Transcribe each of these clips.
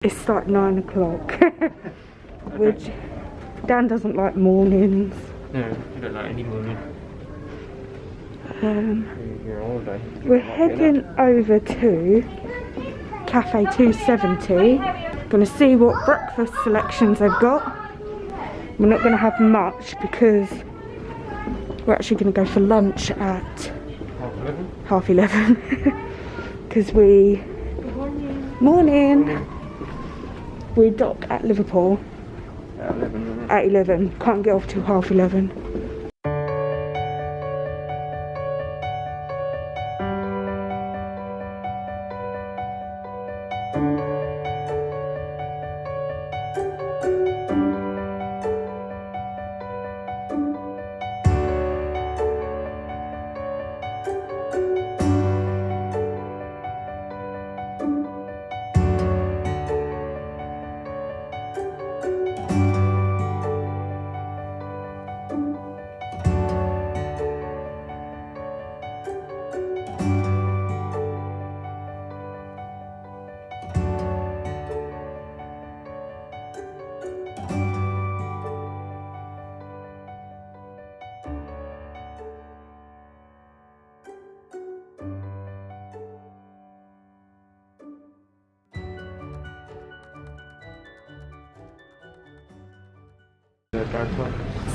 It's like 9 o'clock, which Dan doesn't like mornings. No, I don't like any morning. You're on holiday. We're heading over to Cafe 270. Gonna see what breakfast selections they've got. We're not gonna have much because we're actually gonna go for lunch at 11:30. Because we... Morning! We dock at Liverpool at 11. Can't get off till 11:30.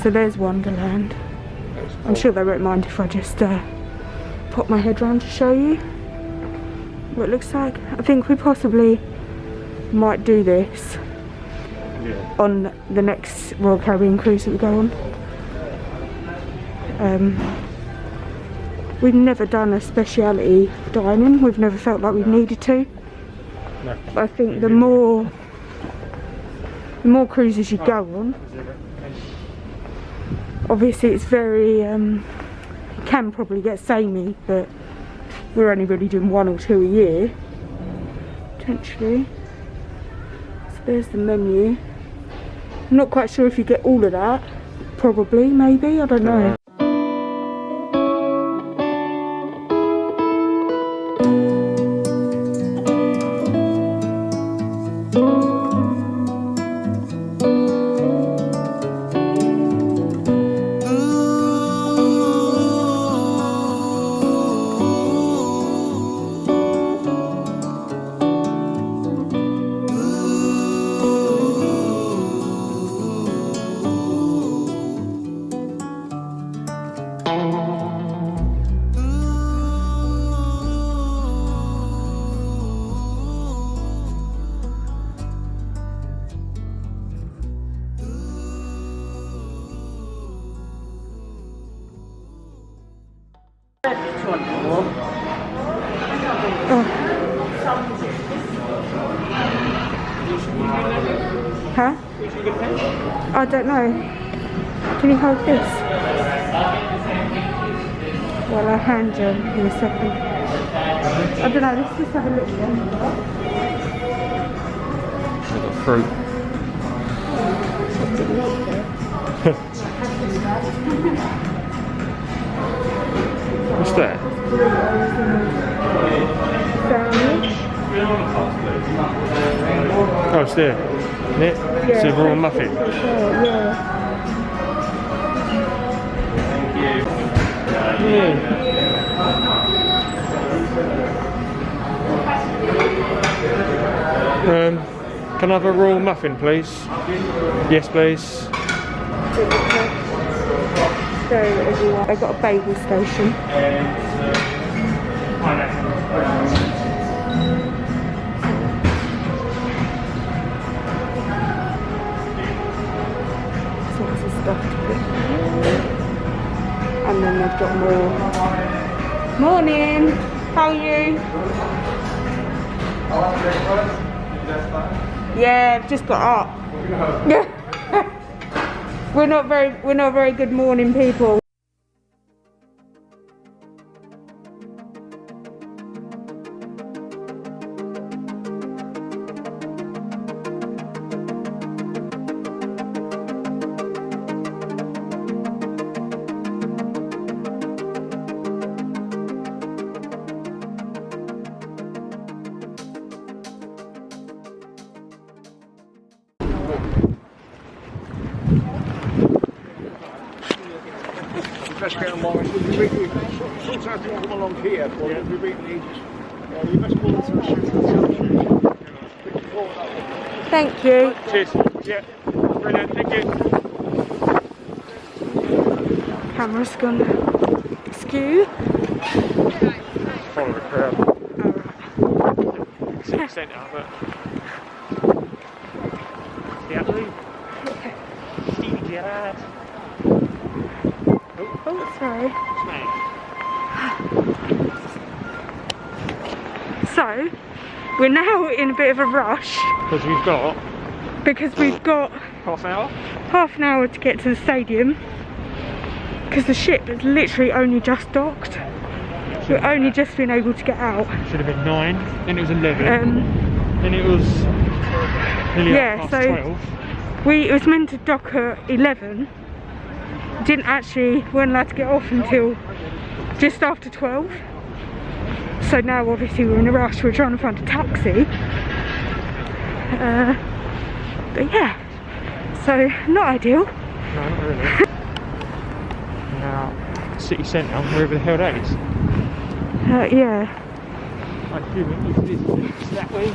So there's Wonderland. I'm sure they won't mind if I just pop my head round to show you what it looks like. I think we possibly might do this on the next Royal Caribbean cruise that we go on. We've never done a speciality dining. We've never felt like we've needed to. No. But I think the more cruises you go on, obviously it's very it can probably get samey, but we're only really doing 1 or 2 a year potentially. So there's the menu. I'm not quite sure if you get all of that. Probably, maybe, I don't know. Huh? I don't know. Can you hold this? Well, I'll hand you in a second. I don't know, let's just have a look then. I've got fruit. What's that? Sandwich. Oh, it's there. Isn't it? Yeah, it's a raw muffin. Yeah. Can I have a raw muffin, please? Yes, please. So everyone, I've got a bagel station. Lots of stuff to put. And then they've got more. Morning! How are you? Yeah, I've just got up. Yeah. We're not very good morning people. best get along. Sometimes they come along here, but if we really you best go into the shooting. Thank you. Cheers. Yeah. Brilliant. Thank you. Camera's gone skew. Follow the crowd. Alright. City centre, but. Yeah, please. Stevie Gerrard. Oh, sorry. Smash. So, we're now in a bit of a rush Because we've got half an hour to get to the stadium, because the ship has literally only just docked. We've only just been able to get out. Should have been 9, then it was 11, then it was nearly yeah, so 12. It was meant to dock at 11. Weren't allowed to get off until just after 12. So now obviously we're in a rush, we're trying to find a taxi. But yeah, so not ideal. No, not really. Now, city centre, wherever the hell that is. Yeah. I assume it's that way.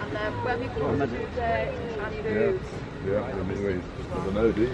And then when we come to the Annie Roots. Yeah, I mean, I don't know, do you?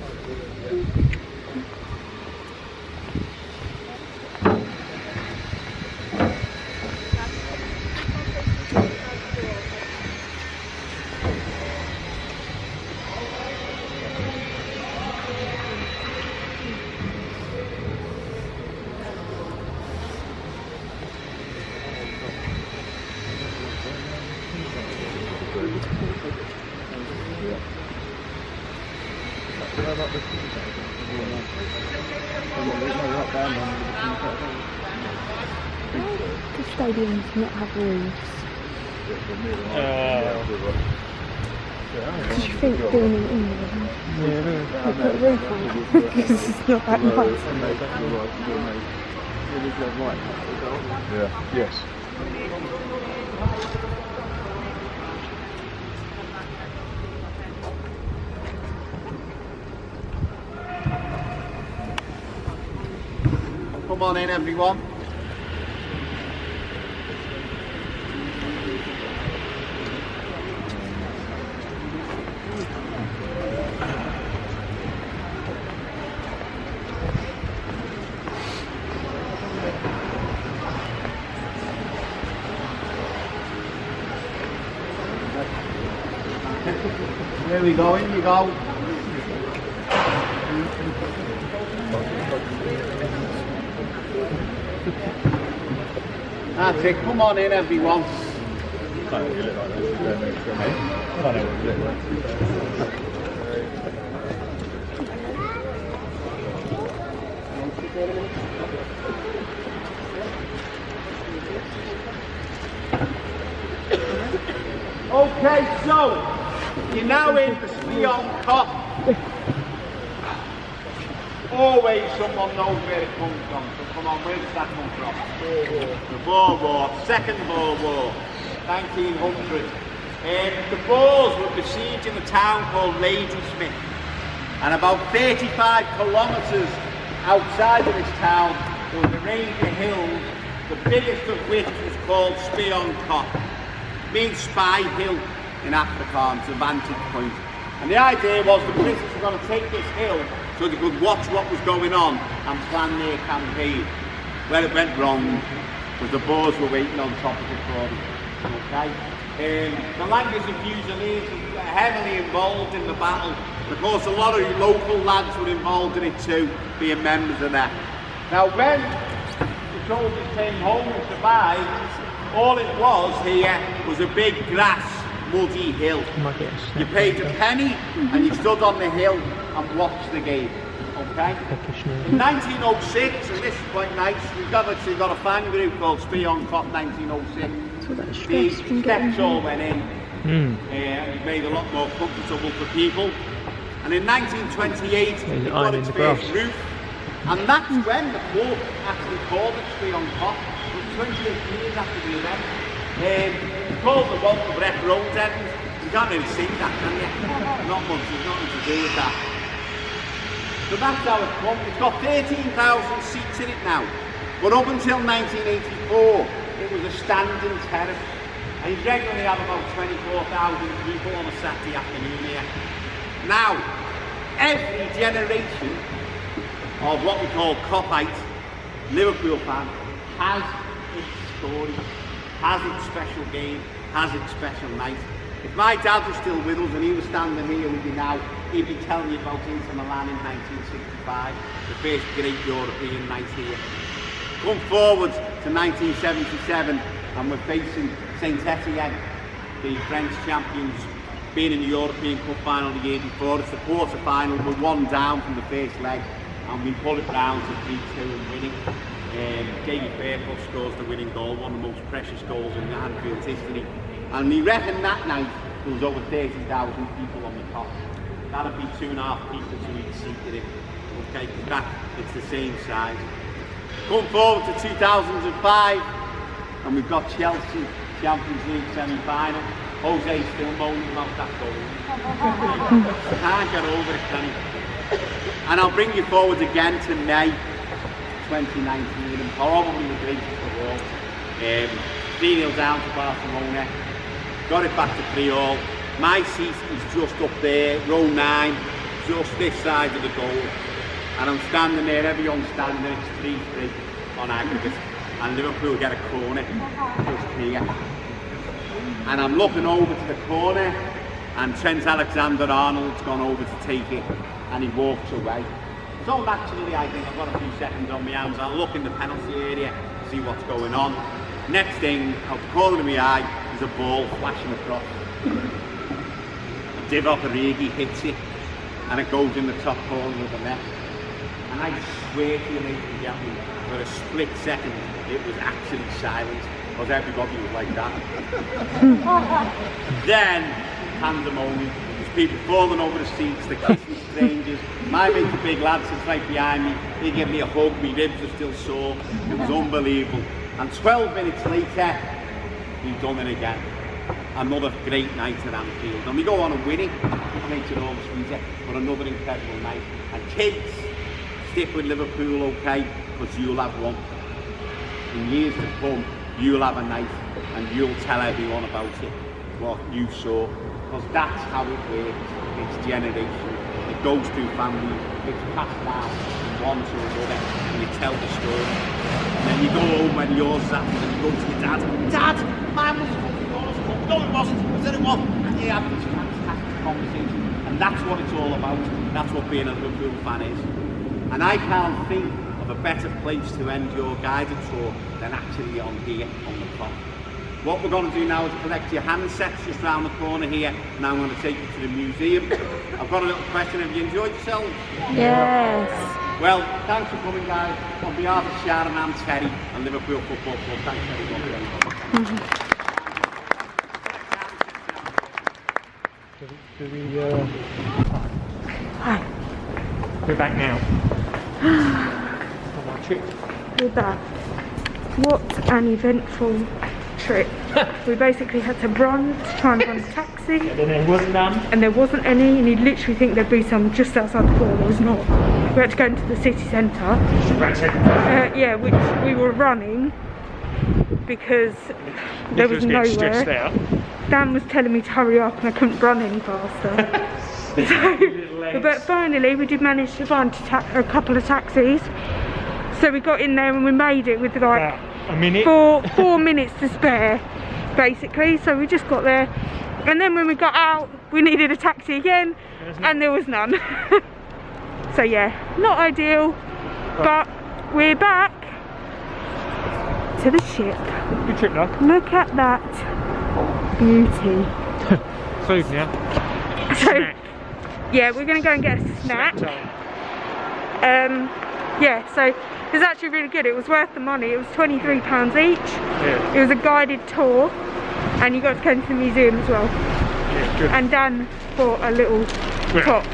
The stadium does not have roofs. Did you think being in England, they put a roof on it? Because it's not that nice. Yeah, yes. Come on in, everyone. There we go, in you go. That's it, come on in everyone. Okay, so you're now in the Lion Cup. Always someone knows where it comes from. So come on, where does that come from? The Boer War, Second Boer War, 1900. The Boers were besieging a town called Ladysmith, and about 35 kilometres outside of this town was a range of hills, the biggest of which was called Life-on-marg. Means spy hill in Afrikaans, a vantage point. And the idea was the British were going to take this hill so they could watch what was going on and plan their campaign. Where it went wrong was the Boers were waiting on top of it for them. Okay? The language of Fusiliers were heavily involved in the battle. Of course, a lot of local lads were involved in it too, being members of that. Now, when the soldiers came home and survived, all it was here was a big grass, muddy hill. You paid a penny and you stood on the hill and watched the game. Okay? In 1906, and this is quite nice, we've got a fan group called Life-on-marg 1906. The steps all went in. It made a lot more comfortable for people. And in 1928, it got its first roof. And that's when the pub actually called it Life-on-marg. It was 28 years after the event. It's called the Walter Brett Road End. You can't really see that, can you? Not much, there's nothing to do with that. So that's how it comes. It's got 13,000 seats in it now. But up until 1984, it was a standing terrace. And you regularly have about 24,000 people on a Saturday afternoon here. Now, every generation of what we call Copite, Liverpool fan, has its story, has its special game, has its special night. If my dad was still with us and he was standing here with you now, he'd be telling you about Inter Milan in 1965, the first great European night here. Come forward to 1977 and we're facing Saint Etienne, the French champions, being in the European Cup final the year before. It's the quarter final, we're one down from the first leg and we pull it round to 3-2 and winning. Jamie Fairclough scores the winning goal, one of the most precious goals in Anfield's history. And we reckon that night there was over 30,000 people on the top. That'd be 2.5 people to each seat in it. Okay, because it's the same size. Come forward to 2005 and we've got Chelsea Champions League semi-final. Jose's still moaning about that goal. Can't get over it, can he? And I'll bring you forward again to May 2019, and probably the greatest of all. 3-0 down to Barcelona, got it back to 3-all. My seat is just up there, row 9, just this side of the goal. And I'm standing there, everyone's standing there, it's 3-3 on aggregate. And Liverpool get a corner, just here. And I'm looking over to the corner, and Trent Alexander-Arnold's gone over to take it, and he walks away. So naturally, I think I've got a few seconds on my hands. I'll look in the penalty area, see what's going on. Next thing, out the corner of my eye, there's a ball flashing across. Divock Origi hits it, and it goes in the top corner of the net. And I swear to you, ladies and gentlemen, for a split second, it was actually silent, because everybody was like that. Then, pandemonium. There's people falling over the seats, they're kissing strangers. My mate's a big lad, sits right behind me. He gave me a hug, my ribs are still sore. It was unbelievable. And 12 minutes later, we've done it again. Another great night at Anfield. And we go on and winning, which makes it all the sweeter, but another incredible night. And kids, stick with Liverpool, okay, because you'll have one. In years to come, you'll have a night, and you'll tell everyone about it, what you saw. Because that's how it works. It's generation. It goes through families. It's passed down from one to another, and you tell the story. And then you go home when yours happens, and you go to your dad. Dad, mine was yours. No, it wasn't. I said it was. And you have this fantastic conversation. And that's what it's all about. That's what being a Liverpool fan is. And I can't think of a better place to end your guided tour than actually on here, on the top. What we're going to do now is collect your handsets just round the corner here, and I'm going to take you to the museum. I've got a little question. Have you enjoyed yourselves? Yes. Well, thanks for coming, guys. On behalf of Sharon and Terry and Liverpool Football Club, thanks everyone. Hi. We're back now. I'll watch it. We're back. What an eventful trip. We basically had to run to try and find a taxi. And then there wasn't none. And there wasn't any, and you'd literally think there'd be some just outside the door. There was not. We had to go into the city centre. Yeah, which we were running because there was nowhere. Dan was telling me to hurry up and I couldn't run any faster. But finally we did manage to find a couple of taxis. So we got in there and we made it with like a minute. 4 minutes to spare, basically. So we just got there, and then when we got out, we needed a taxi again, and there was none. So yeah, not ideal, but we're back to the ship. Good trip, though. Look at that beauty. Food now. So yeah, we're gonna go and get a snack. Yeah, so it was actually really good. It was worth the money. It was £23 each. Yeah. It was a guided tour, and you got to go into the museum as well. Yeah, good. And Dan bought a little top.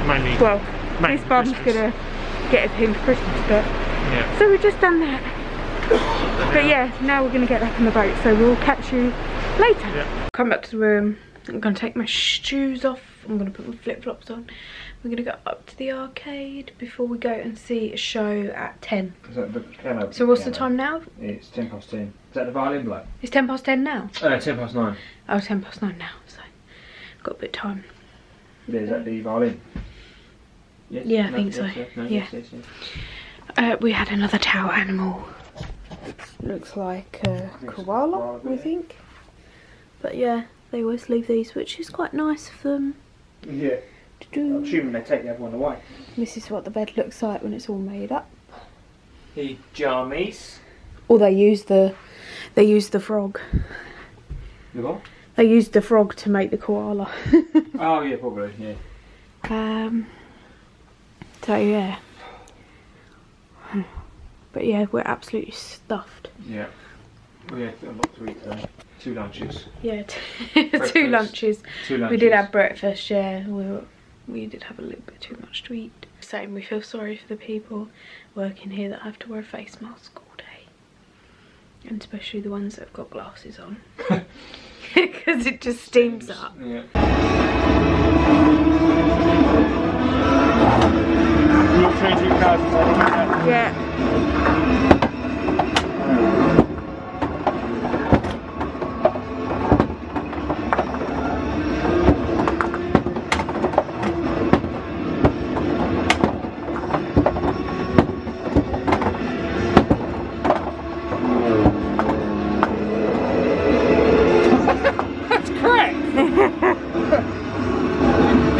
Mainly. Well, mainly this bum's Christmas. gonna get him for Christmas, but yeah. so we've just done that. But yeah, now we're gonna get back on the boat. So we'll catch you later. Yeah. Come back to the room. I'm gonna take my shoes off. I'm gonna put my flip-flops on. We're gonna go up to the arcade before we go and see a show at 10. Is that the piano? So what's the time now? It's 10 past 10. Is that the violin bloke? It's 10 past 10 now. 10 past 9. Oh, 10 past 9 now, so got a bit of time. Yeah, is that the violin? Yes? Yeah, I think so. No, Yeah. Yes. We had another tower animal. Looks like a koala, I think. But yeah, they always leave these, which is quite nice of them Yeah. to do. I'm assuming they take the other one away. This is what the bed looks like when it's all made up. The jammies. Or they use the frog. The what? They used the frog to make the koala. Oh yeah, probably, yeah. So yeah. But yeah, we're absolutely stuffed. Yeah. We had a lot to eat today. 2 lunches. Yeah, two lunches. 2 lunches. We did have breakfast, yeah. We did have a little bit too much to eat. Same, we feel sorry for the people working here that have to wear a face mask all day. And especially the ones that have got glasses on. Because it just steams up. Yeah. You got 22 cars, so Yeah.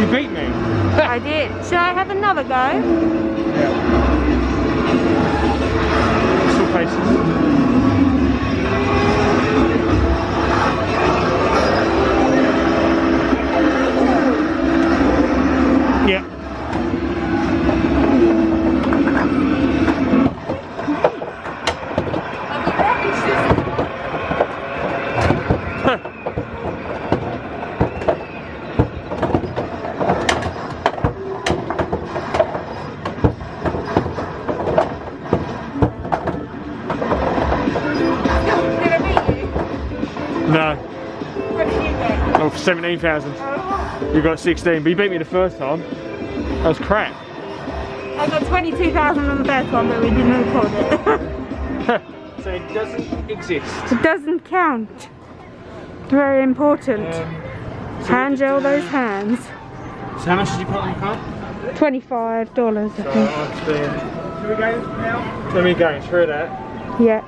You beat me. I did. Should I have another go? Yeah. Still faces. Yeah. No. What did you get? Oh, 17,000. You got 16, but you beat me the first time. That was crap. I got 22,000 on the first one, but we didn't record it. So it doesn't exist. It doesn't count. Very important. Hand gel those hands. So how much did you put on the car? $25, I So think. I've spent... Should we go now? Let me go through that. Yeah.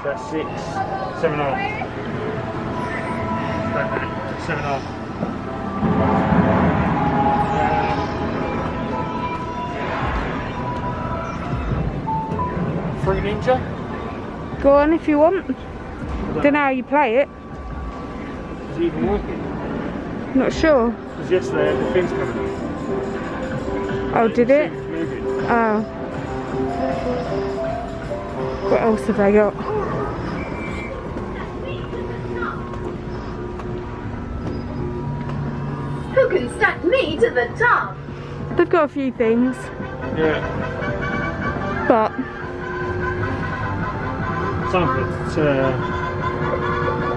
So that's 6, 7.5. 7.5. Free Ninja? Go on if you want. Don't know how you play it. Is it even working? Not sure. Because yesterday the thing's coming up. Oh, did it? It's moving. Oh. What else have they got? Who can stack me to the top? They've got a few things, Yeah. but Some of it's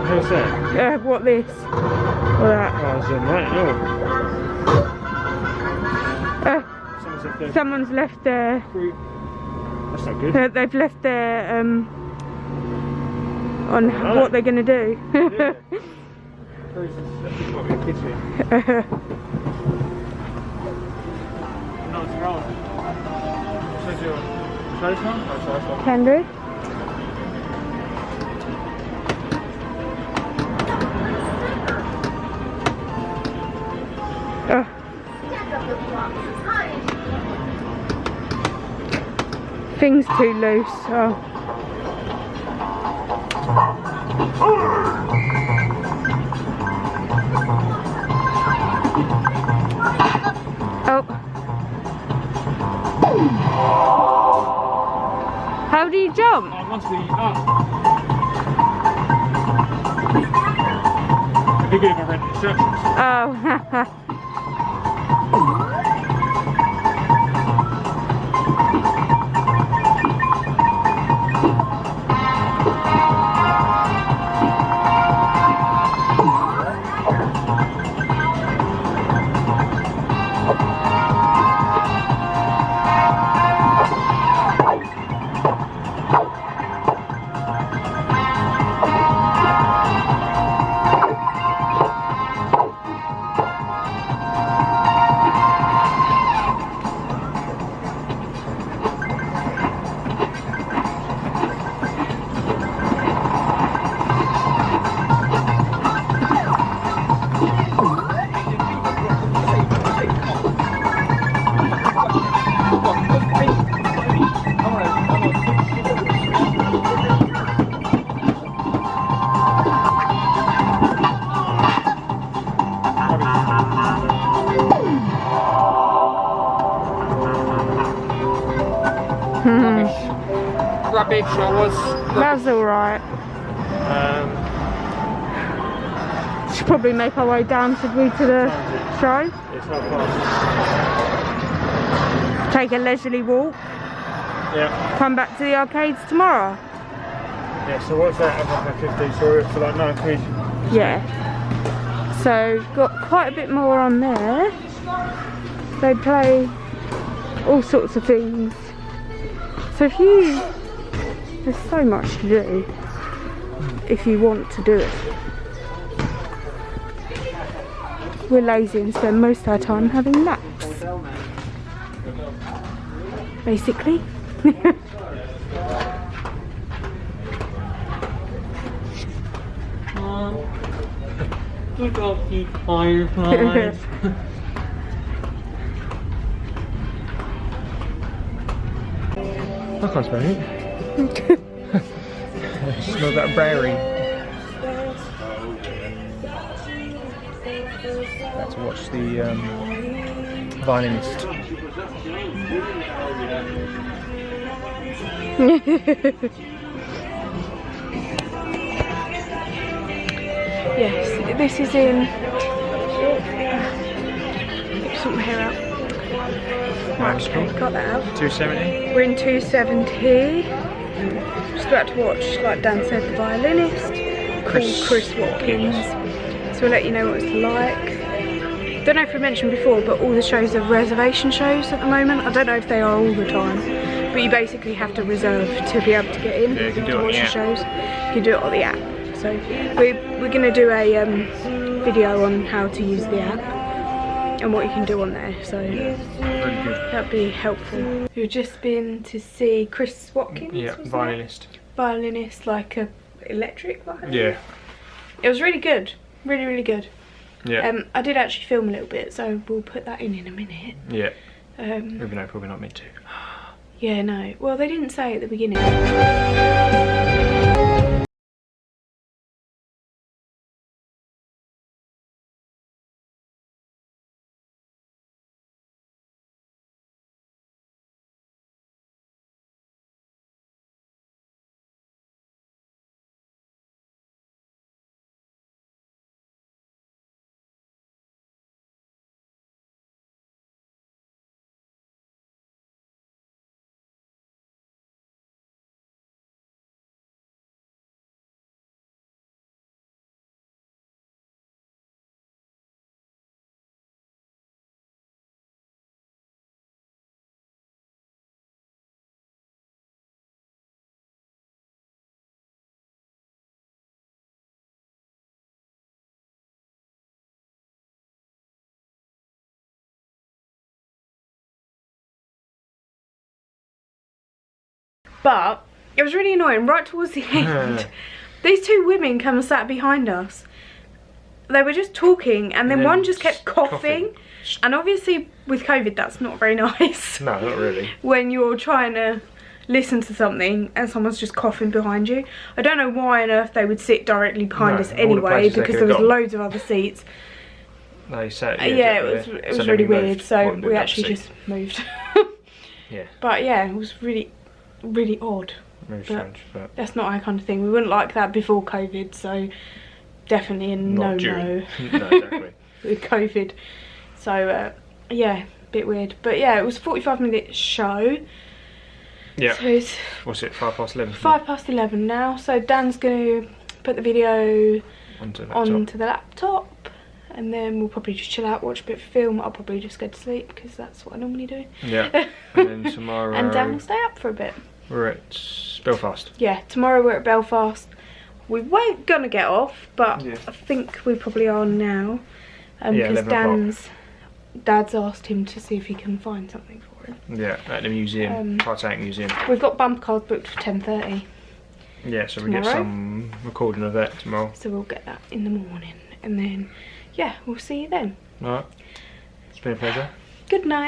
What's that? What this? Or that? Oh, it's right. No. Someone's left their... Fruit. That's not good. They've left their... on what they're going to do. Yeah. What we're kitchen. Nice roll. What's your toast one? Oh, toast one. Can do. Oh. Thing's too loose. Oh. Oh. How do you jump? Oh, it must be up. It'd be good if I read the instructions. Oh. Rubbish, I was. That's alright. Should probably make our way down, should we, to the show? It's not fast. Take a leisurely walk. Yeah. Come back to the arcades tomorrow. Yeah, so what's that? I'm like 50, so for like 9 quid. Yeah. So, got quite a bit more on there. They play all sorts of things. So if you... There's so much to do if you want to do it. We're lazy and spend most of our time having naps. Basically. Look up, you fireflies. I can't smell it. Smell that berry. Let's watch the violinist. Yes, this is in... Sort my hair out. Right, okay, got that out. 270. We're in 270. Just about to watch, like Dan said, the violinist, Chris Watkins. So we'll let you know what it's like. Don't know if we mentioned before, but all the shows are reservation shows at the moment. I don't know if they are all the time, but you basically have to reserve to be able to get in. Yeah, you can do it to on watch the the app. shows. You can do it on the app. So we're going to do a video on how to use the app and what you can do on there. So that'd be helpful. We've just been to see Chris Watkins. Yeah, violinist. Violinist, like a electric violin. Yeah. It was really good. Really, really good. Yeah. I did actually film a little bit, so we'll put that in a minute. Yeah. Even though probably not meant to. Yeah, no. Well, they didn't say at the beginning. But it was really annoying. Right towards the end, these two women come and sat behind us. They were just talking, and then one just kept coughing. And obviously, with COVID, that's not very nice. No, not really. When you're trying to listen to something and someone's just coughing behind you. I don't know why on earth they would sit directly behind us anyway, because there was loads of other seats. They sat yeah, it was really weird, so we actually just moved. Yeah. But yeah, it was really, really odd. Very strange, but that's not our kind of thing. We wouldn't like that before COVID, so definitely a no-no. No, exactly. With COVID. So yeah, a bit weird. But yeah, it was a 45-minute show. Yeah. So it's what's it, 11:05? 11:05 now. So Dan's going to put the video onto the laptop, and then we'll probably just chill out, watch a bit of film. I'll probably just go to sleep because that's what I normally do. Yeah. And then tomorrow. And Dan will stay up for a bit. We're at Belfast. Yeah, tomorrow we're at Belfast. We weren't gonna get off, but yeah. I think we probably are now. Yeah, because Dad's asked him to see if he can find something for him. Yeah, at the museum, Titanic Museum. We've got bumper cars booked for 10:30. Yeah, so tomorrow. we get some recording of that tomorrow. So we'll get that in the morning, and then yeah, we'll see you then. Alright, it's been a pleasure. Good night.